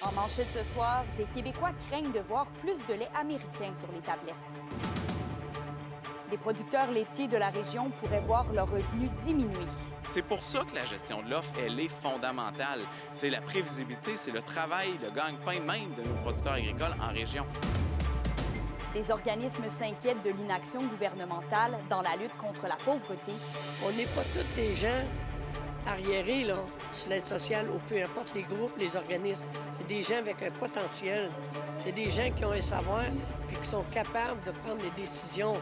En manchette ce soir, des Québécois craignent de voir plus de lait américain sur les tablettes. Des producteurs laitiers de la région pourraient voir leurs revenus diminuer. C'est pour ça que la gestion de l'offre, elle est fondamentale. C'est la prévisibilité, c'est le travail, le gagne-pain même de nos producteurs agricoles en région. Des organismes s'inquiètent de l'inaction gouvernementale dans la lutte contre la pauvreté. On n'est pas tous des gens arriérés, là, sur l'aide sociale ou peu importe les groupes, les organismes. C'est des gens avec un potentiel. C'est des gens qui ont un savoir puis qui sont capables de prendre des décisions.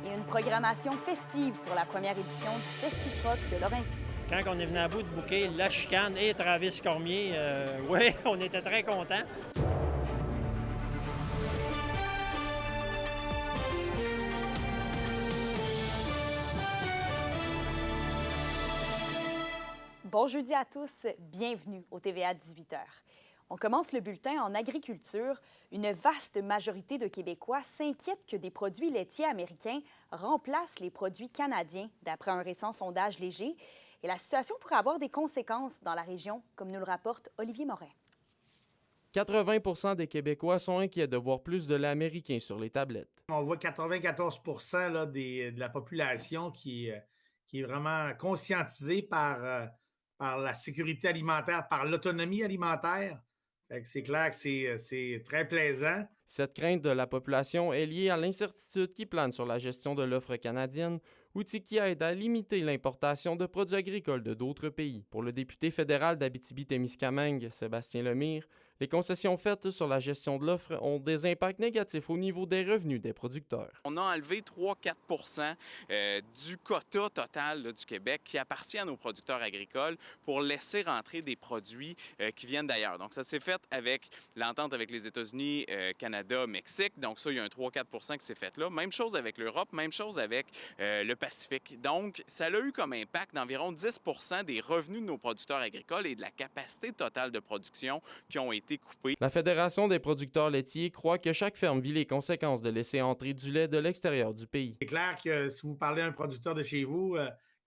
Et une programmation festive pour la première édition du Festi-Troc de Lorraine. Quand on est venu à bout de bouquer La Chicane et Travis Cormier, oui, on était très contents. Bon jeudi à tous, bienvenue au TVA 18h. On commence le bulletin en agriculture. Une vaste majorité de Québécois s'inquiètent que des produits laitiers américains remplacent les produits canadiens, d'après un récent sondage léger. Et la situation pourrait avoir des conséquences dans la région, comme nous le rapporte Olivier Morin. 80 des Québécois sont inquiets de voir plus de lait américain sur les tablettes. On voit 94 là, de la population qui est vraiment conscientisée par la sécurité alimentaire, par l'autonomie alimentaire. Fait que c'est clair que c'est très plaisant. Cette crainte de la population est liée à l'incertitude qui plane sur la gestion de l'offre canadienne, outil qui aide à limiter l'importation de produits agricoles de d'autres pays. Pour le député fédéral d'Abitibi-Témiscamingue, Sébastien Lemire, les concessions faites sur la gestion de l'offre ont des impacts négatifs au niveau des revenus des producteurs. On a enlevé 3-4 du quota total là, du Québec qui appartient à nos producteurs agricoles pour laisser rentrer des produits qui viennent d'ailleurs. Donc ça s'est fait avec l'entente avec les États-Unis, Canada, Mexique. Donc ça, il y a un 3-4 qui s'est fait là. Même chose avec l'Europe, même chose avec le Pacifique. Donc ça a eu comme impact d'environ 10 des revenus de nos producteurs agricoles et de la capacité totale de production qui ont été coupés. La Fédération des producteurs laitiers croit que chaque ferme vit les conséquences de laisser entrer du lait de l'extérieur du pays. C'est clair que si vous parlez à un producteur de chez vous,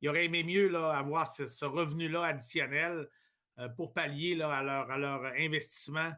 il aurait aimé mieux là, avoir ce revenu-là additionnel pour pallier là, à leur investissement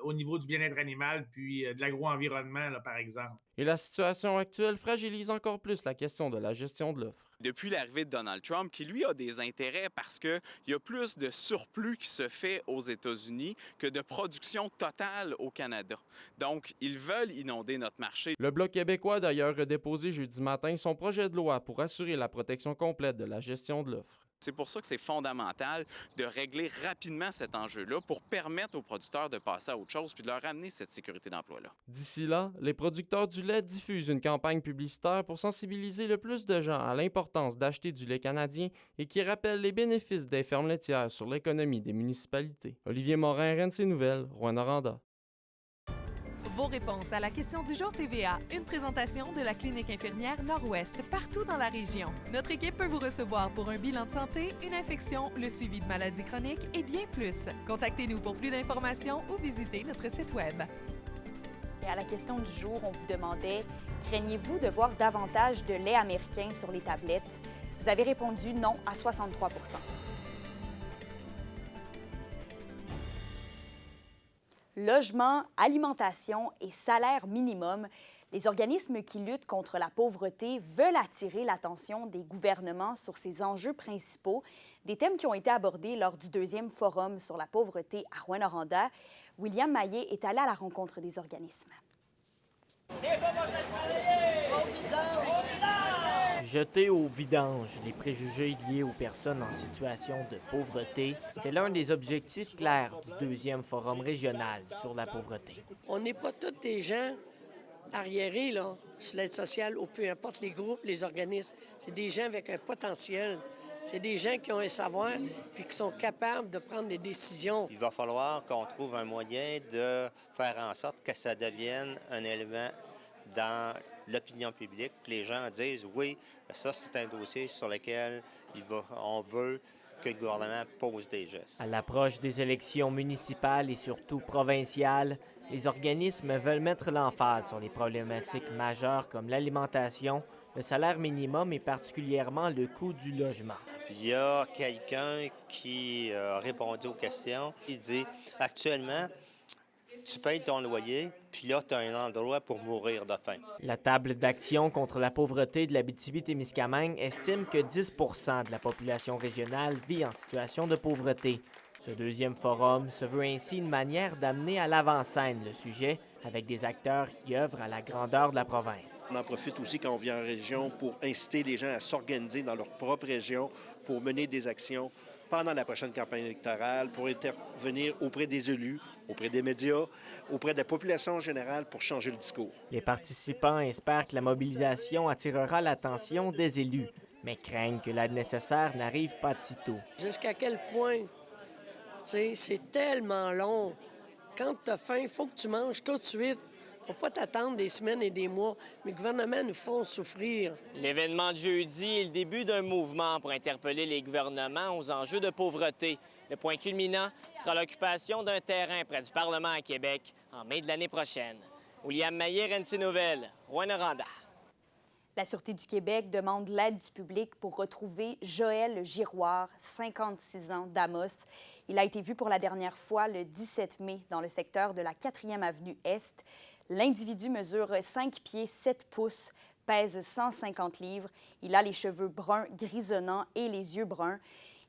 au niveau du bien-être animal puis de l'agro-environnement, là, par exemple. Et la situation actuelle fragilise encore plus la question de la gestion de l'offre. Depuis l'arrivée de Donald Trump, qui lui a des intérêts parce qu'il y a plus de surplus qui se fait aux États-Unis que de production totale au Canada. Donc, ils veulent inonder notre marché. Le Bloc québécois a d'ailleurs déposé jeudi matin son projet de loi pour assurer la protection complète de la gestion de l'offre. C'est pour ça que c'est fondamental de régler rapidement cet enjeu-là pour permettre aux producteurs de passer à autre chose puis de leur amener cette sécurité d'emploi-là. D'ici là, les producteurs du lait diffusent une campagne publicitaire pour sensibiliser le plus de gens à l'importance d'acheter du lait canadien et qui rappelle les bénéfices des fermes laitières sur l'économie des municipalités. Olivier Morin, RNC Nouvelles, Rouyn-Noranda. Vos réponses à la question du jour TVA, une présentation de la clinique infirmière Nord-Ouest partout dans la région. Notre équipe peut vous recevoir pour un bilan de santé, une infection, le suivi de maladies chroniques et bien plus. Contactez-nous pour plus d'informations ou visitez notre site web. Et à la question du jour, on vous demandait « Craignez-vous de voir davantage de lait américain sur les tablettes? » Vous avez répondu non à 63 %. Logement, alimentation et salaire minimum, les organismes qui luttent contre la pauvreté veulent attirer l'attention des gouvernements sur ces enjeux principaux, des thèmes qui ont été abordés lors du 2e forum sur la pauvreté à Rouyn-Noranda. William Maillet est allé à la rencontre des organismes. Jeter au vidange les préjugés liés aux personnes en situation de pauvreté, c'est l'un des objectifs clairs du 2e Forum régional sur la pauvreté. On n'est pas tous des gens arriérés, là, sur l'aide sociale ou peu importe les groupes, les organismes. C'est des gens avec un potentiel. C'est des gens qui ont un savoir puis qui sont capables de prendre des décisions. Il va falloir qu'on trouve un moyen de faire en sorte que ça devienne un élément dans l'opinion publique, que les gens disent oui, ça c'est un dossier sur lequel on veut que le gouvernement pose des gestes. À l'approche des élections municipales et surtout provinciales, les organismes veulent mettre l'emphase sur les problématiques majeures comme l'alimentation, le salaire minimum et particulièrement le coût du logement. Il y a quelqu'un qui a répondu aux questions. Il dit actuellement, tu payes ton loyer, puis là, tu as un endroit pour mourir de faim. La table d'action contre la pauvreté de l'Abitibi-Témiscamingue estime que 10 % de la population régionale vit en situation de pauvreté. Ce deuxième forum se veut ainsi une manière d'amener à l'avant-scène le sujet avec des acteurs qui œuvrent à la grandeur de la province. On en profite aussi quand on vient en région pour inciter les gens à s'organiser dans leur propre région pour mener des actions pendant la prochaine campagne électorale, pour intervenir auprès des élus, auprès des médias, auprès de la population en général pour changer le discours. Les participants espèrent que la mobilisation attirera l'attention des élus, mais craignent que l'aide nécessaire n'arrive pas de sitôt. Jusqu'à quel point, tu sais, c'est tellement long. Quand tu as faim, il faut que tu manges tout de suite. Faut pas t'attendre des semaines et des mois. Mais le gouvernement nous font souffrir. L'événement de jeudi est le début d'un mouvement pour interpeller les gouvernements aux enjeux de pauvreté. Le point culminant sera l'occupation d'un terrain près du Parlement à Québec en mai de l'année prochaine. William Maillet, RNC Nouvelles, Rouyn-Noranda. La Sûreté du Québec demande l'aide du public pour retrouver Joël Giroir, 56 ans, d'Amos. Il a été vu pour la dernière fois le 17 mai dans le secteur de la 4e avenue Est. L'individu mesure 5 pieds 7 pouces, pèse 150 livres. Il a les cheveux bruns grisonnants et les yeux bruns.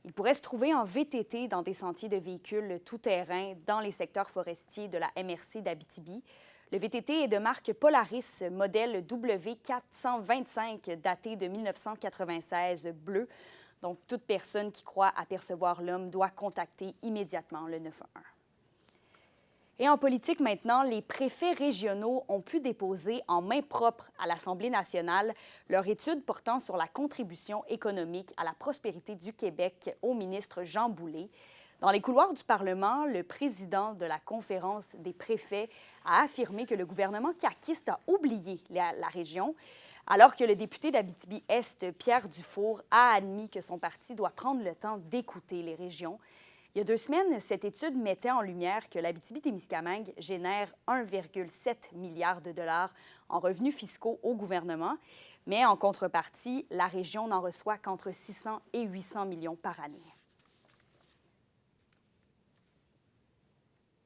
Il pourrait se trouver en VTT dans des sentiers de véhicules tout-terrain dans les secteurs forestiers de la MRC d'Abitibi. Le VTT est de marque Polaris, modèle W425, daté de 1996, bleu. Donc, toute personne qui croit apercevoir l'homme doit contacter immédiatement le 911. Et en politique maintenant, les préfets régionaux ont pu déposer en main propre à l'Assemblée nationale leur étude portant sur la contribution économique à la prospérité du Québec au ministre Jean Boulet. Dans les couloirs du Parlement, le président de la Conférence des préfets a affirmé que le gouvernement caquiste a oublié la région, alors que le député d'Abitibi-Est, Pierre Dufour, a admis que son parti doit prendre le temps d'écouter les régions. Il y a 2 semaines, cette étude mettait en lumière que l'Abitibi-Témiscamingue génère 1,7 milliard de dollars en revenus fiscaux au gouvernement, mais en contrepartie, la région n'en reçoit qu'entre 600 et 800 millions par année.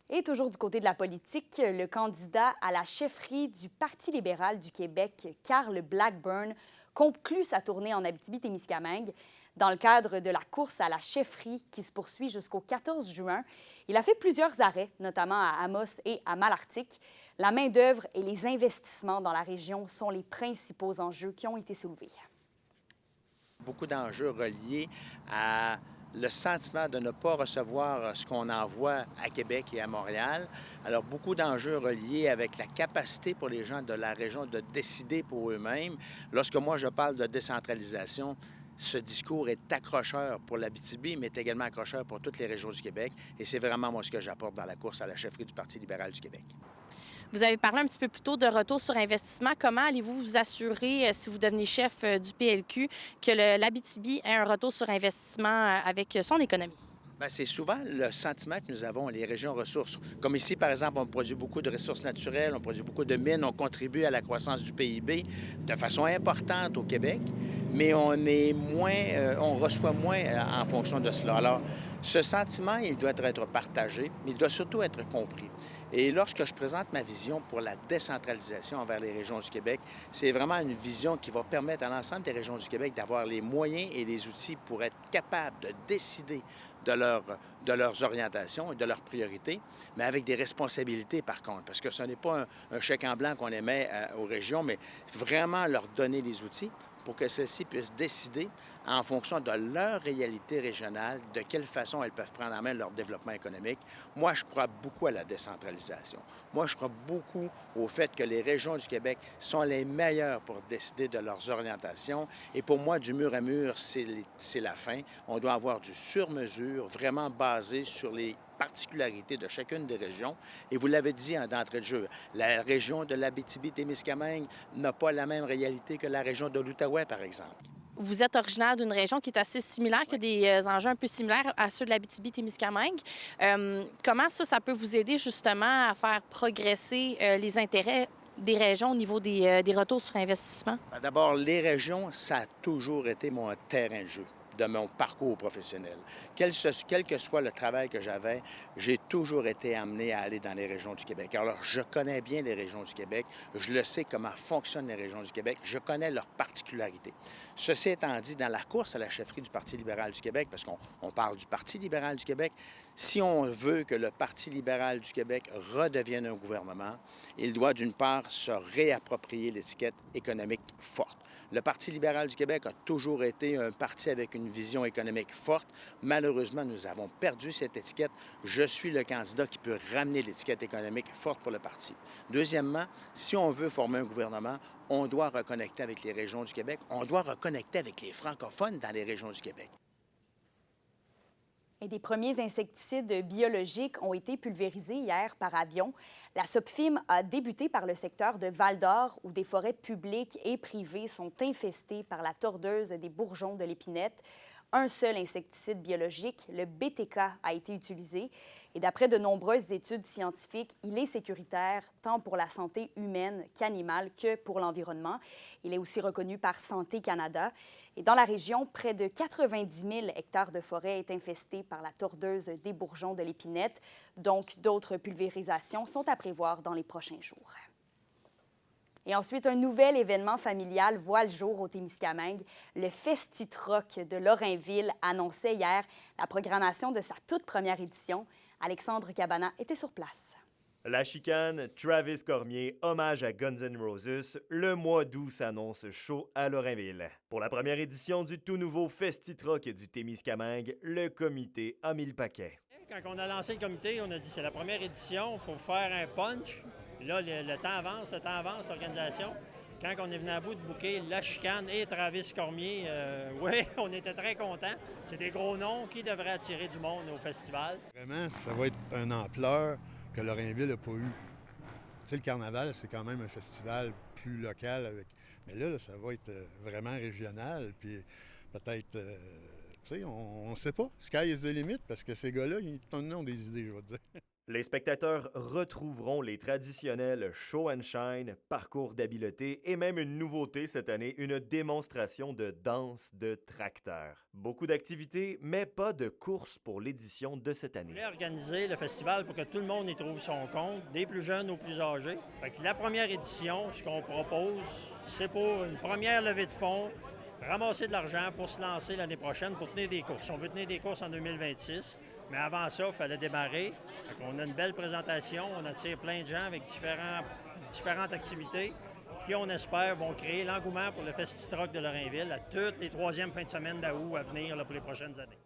Et toujours du côté de la politique, le candidat à la chefferie du Parti libéral du Québec, Carl Blackburn, conclut sa tournée en Abitibi-Témiscamingue. Dans le cadre de la course à la chefferie qui se poursuit jusqu'au 14 juin, il a fait plusieurs arrêts, notamment à Amos et à Malartic. La main-d'œuvre et les investissements dans la région sont les principaux enjeux qui ont été soulevés. Beaucoup d'enjeux reliés à le sentiment de ne pas recevoir ce qu'on envoie à Québec et à Montréal. Alors, beaucoup d'enjeux reliés avec la capacité pour les gens de la région de décider pour eux-mêmes. Lorsque moi, je parle de décentralisation, ce discours est accrocheur pour l'Abitibi, mais est également accrocheur pour toutes les régions du Québec. Et c'est vraiment moi ce que j'apporte dans la course à la chefferie du Parti libéral du Québec. Vous avez parlé un petit peu plus tôt de retour sur investissement. Comment allez-vous vous assurer, si vous devenez chef du PLQ, que l'Abitibi ait un retour sur investissement avec son économie? Bien, c'est souvent le sentiment que nous avons, les régions ressources. Comme ici, par exemple, on produit beaucoup de ressources naturelles, on produit beaucoup de mines, on contribue à la croissance du PIB de façon importante au Québec, mais on reçoit moins en fonction de cela. Alors, ce sentiment, il doit être partagé, mais il doit surtout être compris. Et lorsque je présente ma vision pour la décentralisation envers les régions du Québec, c'est vraiment une vision qui va permettre à l'ensemble des régions du Québec d'avoir les moyens et les outils pour être capables de décider de leurs orientations et de leurs priorités, mais avec des responsabilités par contre, parce que ce n'est pas un chèque en blanc qu'on émet aux régions, mais vraiment leur donner les outils pour que celles-ci puissent décider en fonction de leur réalité régionale, de quelle façon elles peuvent prendre en main leur développement économique. Moi, je crois beaucoup à la décentralisation. Moi, je crois beaucoup au fait que les régions du Québec sont les meilleures pour décider de leurs orientations. Et pour moi, du mur à mur, c'est la fin. On doit avoir du sur-mesure, vraiment basé sur les particularités de chacune des régions. Et vous l'avez dit d'entrée de jeu, la région de l'Abitibi-Témiscamingue n'a pas la même réalité que la région de l'Outaouais, par exemple. Vous êtes originaire d'une région qui est assez similaire, qui a des enjeux un peu similaires à ceux de l'Abitibi-Témiscamingue. Comment ça peut vous aider justement à faire progresser les intérêts des régions au niveau des retours sur investissement? D'abord, les régions, ça a toujours été mon terrain de jeu de mon parcours professionnel. Quel que soit le travail que j'avais, j'ai toujours été amené à aller dans les régions du Québec. Alors, je connais bien les régions du Québec, je le sais comment fonctionnent les régions du Québec, je connais leurs particularités. Ceci étant dit, dans la course à la chefferie du Parti libéral du Québec, parce qu'on parle du Parti libéral du Québec, si on veut que le Parti libéral du Québec redevienne un gouvernement, il doit d'une part se réapproprier l'étiquette économique forte. Le Parti libéral du Québec a toujours été un parti avec une vision économique forte. Malheureusement, nous avons perdu cette étiquette. Je suis le candidat qui peut ramener l'étiquette économique forte pour le parti. Deuxièmement, si on veut former un gouvernement, on doit reconnecter avec les régions du Québec. On doit reconnecter avec les francophones dans les régions du Québec. Et des premiers insecticides biologiques ont été pulvérisés hier par avion. La SOPFIM a débuté par le secteur de Val-d'Or, où des forêts publiques et privées sont infestées par la tordeuse des bourgeons de l'épinette. Un seul insecticide biologique, le BTK, a été utilisé. Et d'après de nombreuses études scientifiques, il est sécuritaire tant pour la santé humaine qu'animale que pour l'environnement. Il est aussi reconnu par Santé Canada. Et dans la région, près de 90 000 hectares de forêt est infestés par la tordeuse des bourgeons de l'épinette. Donc, d'autres pulvérisations sont à prévoir dans les prochains jours. Et ensuite, un nouvel événement familial voit le jour au Témiscamingue. Le Festi-Troc de Lorrainville annonçait hier la programmation de sa toute première édition. Alexandre Cabana était sur place. La chicane, Travis Cormier, hommage à Guns N' Roses, le mois d'août s'annonce chaud à Lorrainville. Pour la première édition du tout nouveau Festi-Troc du Témiscamingue, le comité a mis le paquet. Quand on a lancé le comité, on a dit c'est la première édition, il faut faire un punch. Puis là, le temps avance, l'organisation. Quand on est venu à bout de booker La Chicane et Travis Cormier, oui, on était très contents. C'est des gros noms qui devraient attirer du monde au festival. Vraiment, ça va être une ampleur que Lorrainville n'a pas eu. Tu sais, le carnaval, c'est quand même un festival plus local. Mais là, ça va être vraiment régional. Puis peut-être, tu sais, on ne sait pas. Sky is the limit, parce que ces gars-là, ils ont des idées, je vais te dire. Les spectateurs retrouveront les traditionnels show and shine, parcours d'habileté et même une nouveauté cette année, une démonstration de danse de tracteur. Beaucoup d'activités, mais pas de course pour l'édition de cette année. On voulait organiser le festival pour que tout le monde y trouve son compte, des plus jeunes aux plus âgés. Fait que la première édition, ce qu'on propose, c'est pour une première levée de fonds, ramasser de l'argent pour se lancer l'année prochaine pour tenir des courses. On veut tenir des courses en 2026. Mais avant ça, il fallait démarrer. On a une belle présentation, on attire plein de gens avec différentes activités qui, on espère, vont créer l'engouement pour le Festi-Troc de Lorrainville à toutes les troisièmes fins de semaine d'août à venir là, pour les prochaines années.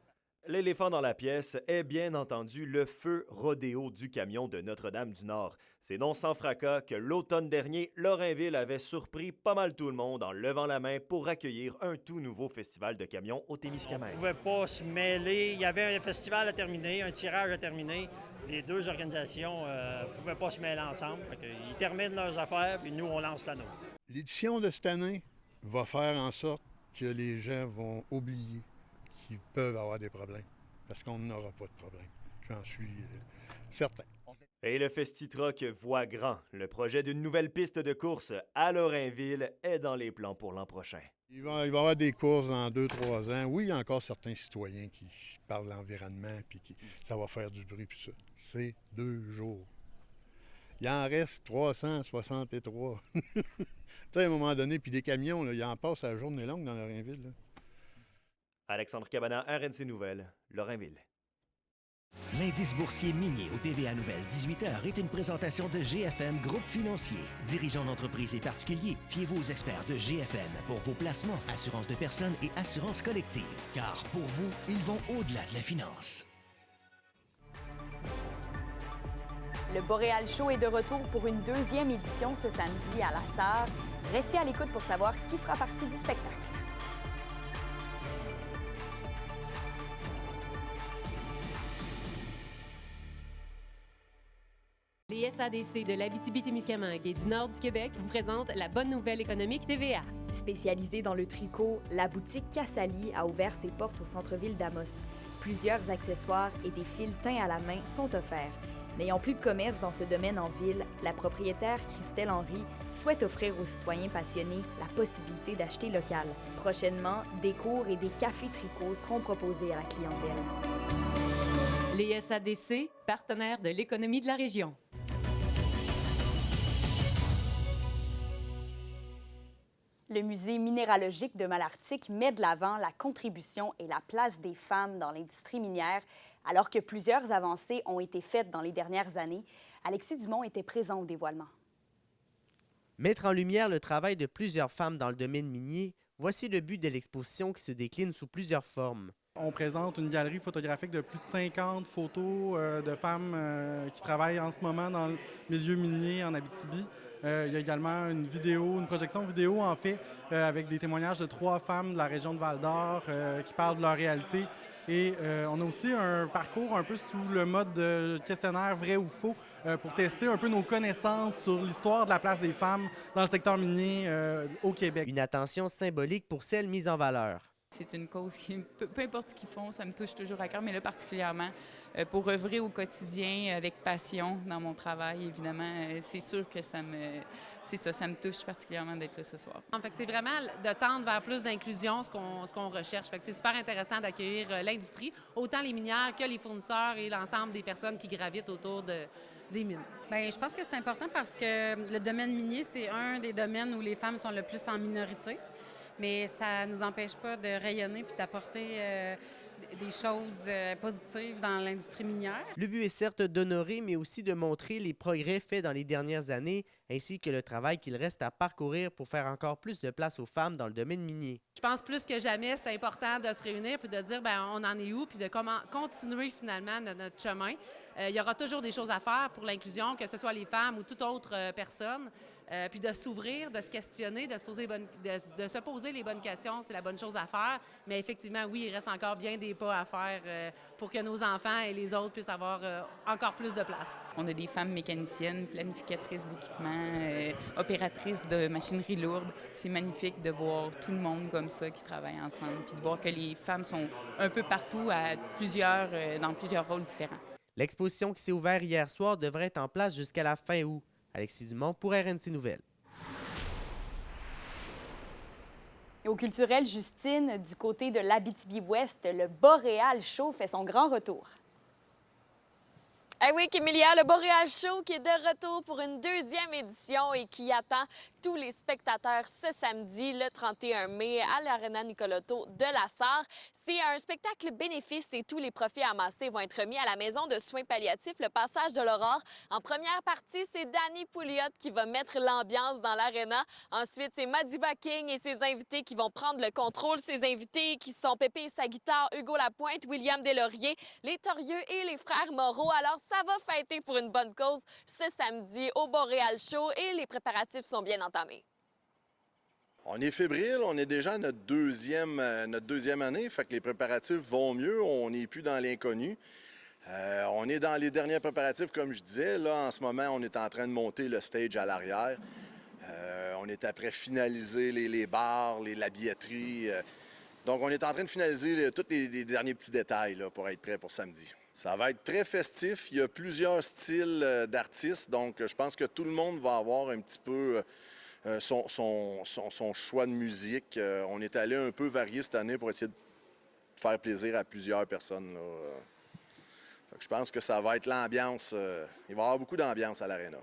L'éléphant dans la pièce est bien entendu le feu rodéo du camion de Notre-Dame-du-Nord. C'est non sans fracas que l'automne dernier, Lorrainville avait surpris pas mal tout le monde en levant la main pour accueillir un tout nouveau festival de camions au Témiscamingue. On ne pouvait pas se mêler. Il y avait un festival à terminer, un tirage à terminer. Les deux organisations ne pouvaient pas se mêler ensemble. Ils terminent leurs affaires, puis nous, on lance la nôtre. L'édition de cette année va faire en sorte que les gens vont oublier qu'ils peuvent avoir des problèmes, parce qu'on n'aura pas de problème. J'en suis certain. Et le Festi-Troc voit grand. Le projet d'une nouvelle piste de course à Lorrainville est dans les plans pour l'an prochain. Il va y avoir des courses dans 2-3 ans. Oui, il y a encore certains citoyens qui parlent de l'environnement puis qui ça va faire du bruit puis ça. C'est 2 jours. Il en reste 363. Tu sais, à un moment donné, puis des camions, là, il en passe à la journée longue dans Lorrainville. Là. Alexandre Cabana, RNC Nouvelles, Lorrainville. L'indice boursier minier au TVA Nouvelles 18h est une présentation de GFM Groupe Financier. Dirigeants d'entreprises et particuliers, fiez-vous aux experts de GFM pour vos placements, assurances de personnes et assurances collectives. Car pour vous, ils vont au-delà de la finance. Le Boréal Show est de retour pour une 2e édition ce samedi à La Sarre. Restez à l'écoute pour savoir qui fera partie du spectacle. Les SADC de l'Abitibi-Témiscamingue et du nord du Québec vous présentent la bonne nouvelle économique TVA. Spécialisée dans le tricot, la boutique Cassali a ouvert ses portes au centre-ville d'Amos. Plusieurs accessoires et des fils teints à la main sont offerts. N'ayant plus de commerce dans ce domaine en ville, la propriétaire Christelle Henry souhaite offrir aux citoyens passionnés la possibilité d'acheter local. Prochainement, des cours et des cafés tricots seront proposés à la clientèle. Les SADC, partenaires de l'économie de la région. Le musée minéralogique de Malartic met de l'avant la contribution et la place des femmes dans l'industrie minière, alors que plusieurs avancées ont été faites dans les dernières années. Alexis Dumont était présent au dévoilement. Mettre en lumière le travail de plusieurs femmes dans le domaine minier, voici le but de l'exposition qui se décline sous plusieurs formes. On présente une galerie photographique de plus de 50 photos de femmes qui travaillent en ce moment dans le milieu minier en Abitibi. Il y a également une projection vidéo en fait, avec des témoignages de 3 femmes de la région de Val-d'Or qui parlent de leur réalité. Et on a aussi un parcours un peu sous le mode de questionnaire vrai ou faux pour tester un peu nos connaissances sur l'histoire de la place des femmes dans le secteur minier au Québec. Une attention symbolique pour celles mises en valeur. C'est une cause qui, peu importe ce qu'ils font, ça me touche toujours à cœur, mais là particulièrement pour œuvrer au quotidien avec passion dans mon travail, évidemment, c'est sûr que ça me touche particulièrement d'être là ce soir. En fait, c'est vraiment de tendre vers plus d'inclusion, ce qu'on recherche. Fait que c'est super intéressant d'accueillir l'industrie, autant les minières que les fournisseurs et l'ensemble des personnes qui gravitent autour des mines. Bien, je pense que c'est important parce que le domaine minier, c'est un des domaines où les femmes sont le plus en minorité. Mais ça ne nous empêche pas de rayonner puis d'apporter des choses positives dans l'industrie minière. Le but est certes d'honorer, mais aussi de montrer les progrès faits dans les dernières années, ainsi que le travail qu'il reste à parcourir pour faire encore plus de place aux femmes dans le domaine minier. Je pense plus que jamais, c'est important de se réunir puis de dire bien, on en est où, puis de comment continuer finalement notre chemin. Il y aura toujours des choses à faire pour l'inclusion, que ce soit les femmes ou toute autre personne. Puis de s'ouvrir, de se questionner, de se poser les bonnes questions, c'est la bonne chose à faire. Mais effectivement, oui, il reste encore bien des pas à faire pour que nos enfants et les autres puissent avoir encore plus de place. On a des femmes mécaniciennes, planificatrices d'équipements, opératrices de machinerie lourde. C'est magnifique de voir tout le monde comme ça qui travaille ensemble, puis de voir que les femmes sont un peu partout dans plusieurs rôles différents. L'exposition qui s'est ouverte hier soir devrait être en place jusqu'à la fin août. Alexis Dumont pour RNC Nouvelles. Et au culturel, Justine, du côté de l'Abitibi-Ouest, le Boréal Show fait son grand retour. Eh oui, Kémélia, le Boréal Show qui est de retour pour une 2e édition et qui attend tous les spectateurs ce samedi, le 31 mai, à l'Arena Nicolotto de la Sarre. C'est un spectacle bénéfice et tous les profits amassés vont être mis à la Maison de soins palliatifs, le Passage de l'Aurore. En première partie, c'est Danny Pouliot qui va mettre l'ambiance dans l'Arena. Ensuite, c'est Madiba King et ses invités qui vont prendre le contrôle. Ses invités qui sont Pépé et sa guitare, Hugo Lapointe, William Deslauriers, les Torieux et les frères Moreau. Alors, ça va fêter pour une bonne cause ce samedi au Boréal Show et les préparatifs sont bien entamés. On est fébrile, on est déjà à notre deuxième année, fait que les préparatifs vont mieux, on n'est plus dans l'inconnu. On est dans les derniers préparatifs, comme je disais. Là, en ce moment, on est en train de monter le stage à l'arrière. On est après finaliser les bars, la billetterie. Donc, on est en train de finaliser tous les derniers petits détails là, pour être prêt pour samedi. Ça va être très festif. Il y a plusieurs styles d'artistes, donc je pense que tout le monde va avoir un petit peu son choix de musique. On est allé un peu varier cette année pour essayer de faire plaisir à plusieurs personnes. Là. Je pense que ça va être l'ambiance. Il va y avoir beaucoup d'ambiance à l'Arena.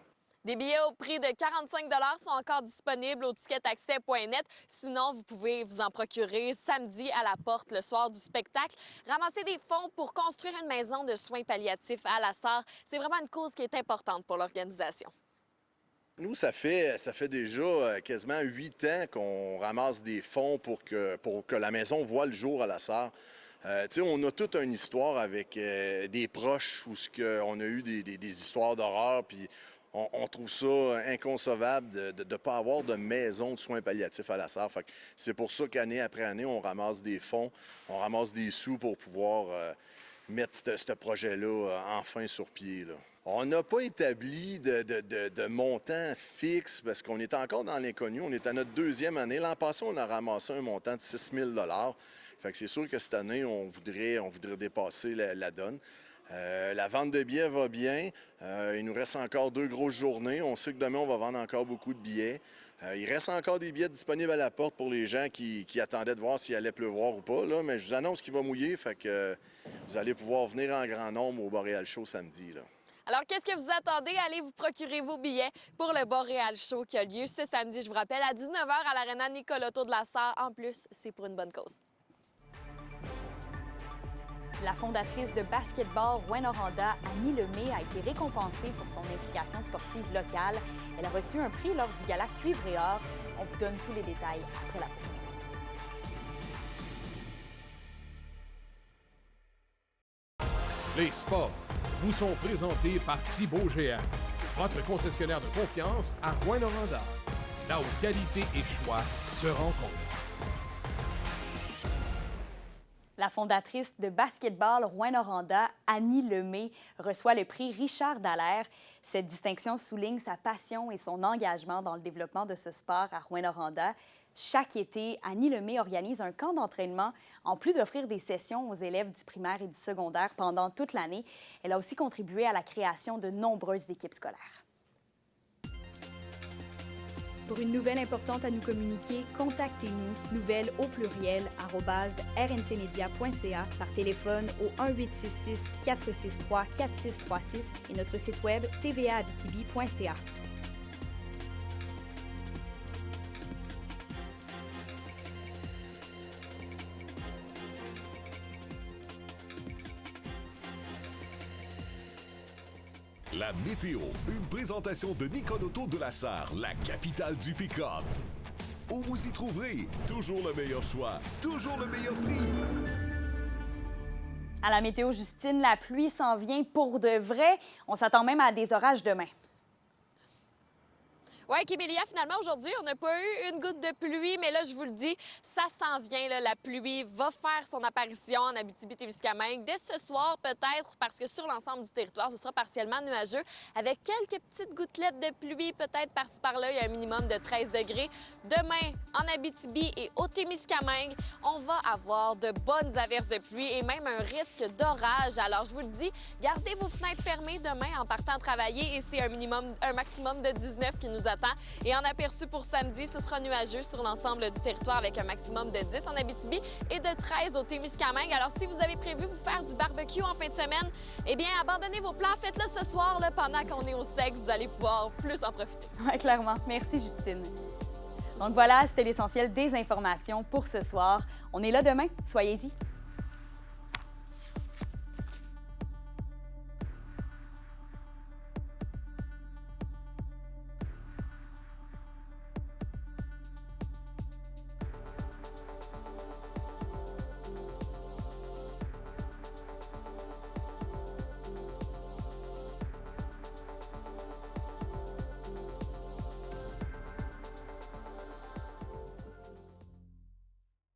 Des billets au prix de 45 $ sont encore disponibles au ticketaccès.net. Sinon, vous pouvez vous en procurer samedi à la porte le soir du spectacle. Ramasser des fonds pour construire une maison de soins palliatifs à la Sarre, c'est vraiment une cause qui est importante pour l'organisation. Nous, ça fait déjà quasiment 8 ans qu'on ramasse des fonds pour que la maison voie le jour à la Sarre. On a toute une histoire avec des proches où on a eu des histoires d'horreur, puis on trouve ça inconcevable de ne pas avoir de maison de soins palliatifs à la Sarre. C'est pour ça qu'année après année, on ramasse des fonds, on ramasse des sous pour pouvoir mettre ce projet-là enfin sur pied. Là. On n'a pas établi de montant fixe parce qu'on est encore dans l'inconnu. On est à notre 2e année. L'an passé, on a ramassé un montant de 6 000 $. Fait que c'est sûr que cette année, on voudrait dépasser la donne. La vente de billets va bien. Il nous reste encore 2 grosses journées. On sait que demain, on va vendre encore beaucoup de billets. Il reste encore des billets disponibles à la porte pour les gens qui attendaient de voir s'il allait pleuvoir ou pas. Là. Mais je vous annonce qu'il va mouiller, fait que vous allez pouvoir venir en grand nombre au Boréal Show samedi. Là. Alors, qu'est-ce que vous attendez? Allez vous procurer vos billets pour le Boréal Show qui a lieu ce samedi, je vous rappelle, à 19h à l'Arena Nicolotto de la Sarre. En plus, c'est pour une bonne cause. La fondatrice de basketball Rouyn-Noranda, Annie Lemay, a été récompensée pour son implication sportive locale. Elle a reçu un prix lors du gala Cuivre et Or. On vous donne tous les détails après la pause. Les sports vous sont présentés par Thibaut Géant, votre concessionnaire de confiance à Rouyn-Noranda, là où qualité et choix se rencontrent. La fondatrice de basketball Rouyn-Noranda, Annie Lemay, reçoit le prix Richard Dallaire. Cette distinction souligne sa passion et son engagement dans le développement de ce sport à Rouyn-Noranda. Chaque été, Annie Lemay organise un camp d'entraînement. En plus d'offrir des sessions aux élèves du primaire et du secondaire pendant toute l'année, elle a aussi contribué à la création de nombreuses équipes scolaires. Pour une nouvelle importante à nous communiquer, contactez-nous, nouvelles au pluriel, @rncmedia.ca, par téléphone au 1-866-463-4636 et notre site web tvaabitibi.ca. La météo, une présentation de Nicolotto de la Sarre, la capitale du pick-up. Où vous y trouverez toujours le meilleur choix, toujours le meilleur prix. À la météo, Justine, la pluie s'en vient pour de vrai. On s'attend même à des orages demain. Oui, Kémélia, finalement, aujourd'hui, on n'a pas eu une goutte de pluie, mais là, je vous le dis, ça s'en vient, là, la pluie va faire son apparition en Abitibi-Témiscamingue dès ce soir, peut-être, parce que sur l'ensemble du territoire, ce sera partiellement nuageux, avec quelques petites gouttelettes de pluie, peut-être par-ci, par-là. Il y a un minimum de 13 degrés. Demain, en Abitibi et au Témiscamingue, on va avoir de bonnes averses de pluie et même un risque d'orage. Alors, je vous le dis, gardez vos fenêtres fermées demain en partant travailler et c'est un maximum de 19 qui nous attend. Et en aperçu pour samedi, ce sera nuageux sur l'ensemble du territoire avec un maximum de 10 en Abitibi et de 13 au Témiscamingue. Alors, si vous avez prévu vous faire du barbecue en fin de semaine, eh bien, abandonnez vos plans, faites-le ce soir, là, pendant qu'on est au sec. Vous allez pouvoir plus en profiter. Oui, clairement. Merci, Justine. Donc voilà, c'était l'essentiel des informations pour ce soir. On est là demain. Soyez-y.